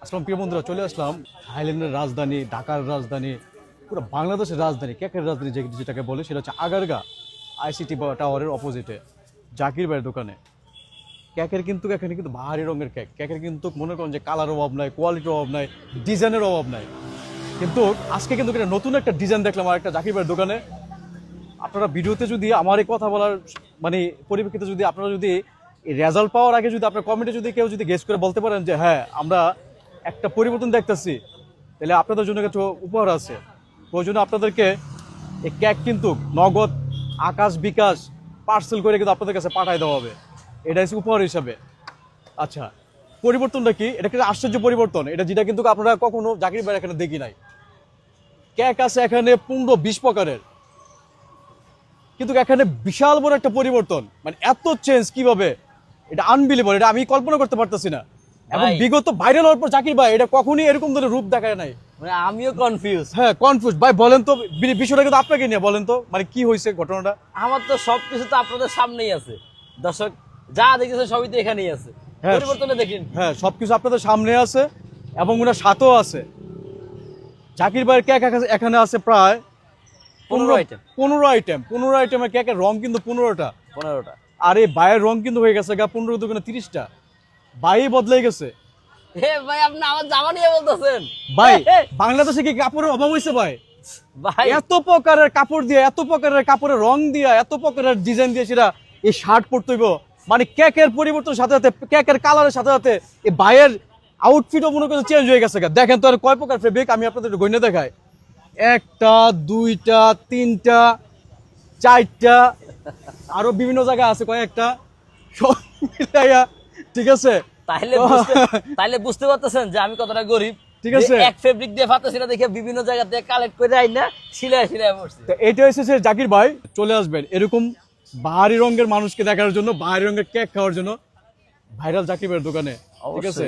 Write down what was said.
আসলাম প্রিয় বন্ধুরা, চলে আসলাম থাইল্যান্ডের রাজধানী, ঢাকার রাজধানী, পুরো বাংলাদেশের রাজধানী, কেকের রাজধানী যেটাকে বলে, সেটা হচ্ছে আগারগা আইসিটি টাওয়ারের অপোজিটে জাকির ভাইয়ের দোকানে। কেকের কিন্তু এখানে কিন্তু ভারী রঙের কেক, কেকের কিন্তু মনে করেন যে কালার অভাব নাই, কোয়ালিটির অভাব নাই, ডিজাইনের অভাব নাই। কিন্তু আজকে কিন্তু একটা নতুন একটা ডিজাইন দেখলাম আর একটা জাকির ভাইয়ের দোকানে। আপনারা ভিডিওতে যদি আমার এই কথা বলার মানে পরিপ্রেক্ষিতে যদি আপনারা যদি রেজাল্ট পাওয়ার আগে যদি আপনার কমেন্টে যদি কেউ যদি গেস করে বলতে পারেন যে হ্যাঁ আমরা একটা পরিবর্তন দেখতেছি, তাহলে আপনাদের জন্য কিছু উপহার আছে। প্রয়োজনে আপনাদেরকে এই কেক কিন্তু নগদ আকাশ বিকাশ পার্সেল করে কিন্তু আপনাদের কাছে পাঠাই দেওয়া হবে, এটা হচ্ছে উপহার হিসাবে। আচ্ছা, পরিবর্তনটা কি? এটা একটা আশ্চর্য পরিবর্তন, এটা যেটা কিন্তু আপনারা কখনো জাকির ভাইয়ের এখানে দেখি নাই। কেক আছে এখানে 15-20 প্রকারের, কিন্তু এখানে বিশাল বড় একটা পরিবর্তন, মানে এত চেঞ্জ কিভাবে, এটা আনবিলিভেবল, এটা আমি কল্পনা করতে পারতেছি না। এবং বিগত ভাইরাল হওয়ার পর জাকির ভাই এটা কখনই এরকম ধরনের রূপ দেখায় নাই। মানে আমিও কনফিউজ। হ্যাঁ কনফিউজ ভাই, বলেন তো বিষয়টা কিন্তু আপনাকে নিয়ে বলেন তো, মানে কি হয়েছে ঘটনাটা? আমার তো সবকিছু তো আপনাদের সামনেই আছে, দর্শক যা দেখেছে সবই তো এখানেই আছে। হ্যাঁ, পরিবর্তনটা দেখেন। হ্যাঁ সবকিছু আপনাদের সামনে আছে এবং ওনার সাথেও আছে। জাকির ভাইয়ের কেক এখানে আছে প্রায় 15 আইটেম। 15 আইটেমের কেকের রং কিন্তু 15টা। 15টা। আর এই বাইয়ের রং কিন্তু হয়ে গেছে 15 দোকানে 30টা। বাই বদলে গেছে। হে ভাই, আপনি আমার জামা নিয়ে বলতেছেন? ভাই বাংলাদেশে কি কাপড়ের অভাব হয়েছে ভাই? ভাই এত প্রকারের কাপড় দিয়ে, এত প্রকারের কাপড়ের রং দিয়ে, এত প্রকারের ডিজাইন দিয়ে সেটা এই শার্ট পরতে হইব। মানে কেকের পরিবর্তনের সাথে সাথে, কেকের কালারের সাথে সাথে এই ভাইয়ের আউটফিটও মনে করছে চেঞ্জ হয়ে গেছে। দেখেন তো আর কয় প্রকার ফেব্রিক, আমি আপনাদের একটু গইনে দেখাই। 1টা 2টা 3টা 4টা, আরো বিভিন্ন জায়গায় আছে কয়েকটা, সব মিলাইয়া, ঠিক আছে? তাইলে বুঝতে পারতেছেন যে আমি কতটা গরিব। ঠিক আছে, এক ফেব্রিক দিয়ে ফাটাছি না দেখে বিভিন্ন জায়গা থেকে কালেক্ট করে আই না সিলাই পড়ছি। এটা এসেছে জাকির ভাই। চলে আসবেন এরকম বাহারি রঙের মানুষকে দেখার জন্য, বাহারি রঙের কেক খাওয়ার জন্য ভাইরাল জাকির ভাইয়ের দোকানে, ঠিক আছে?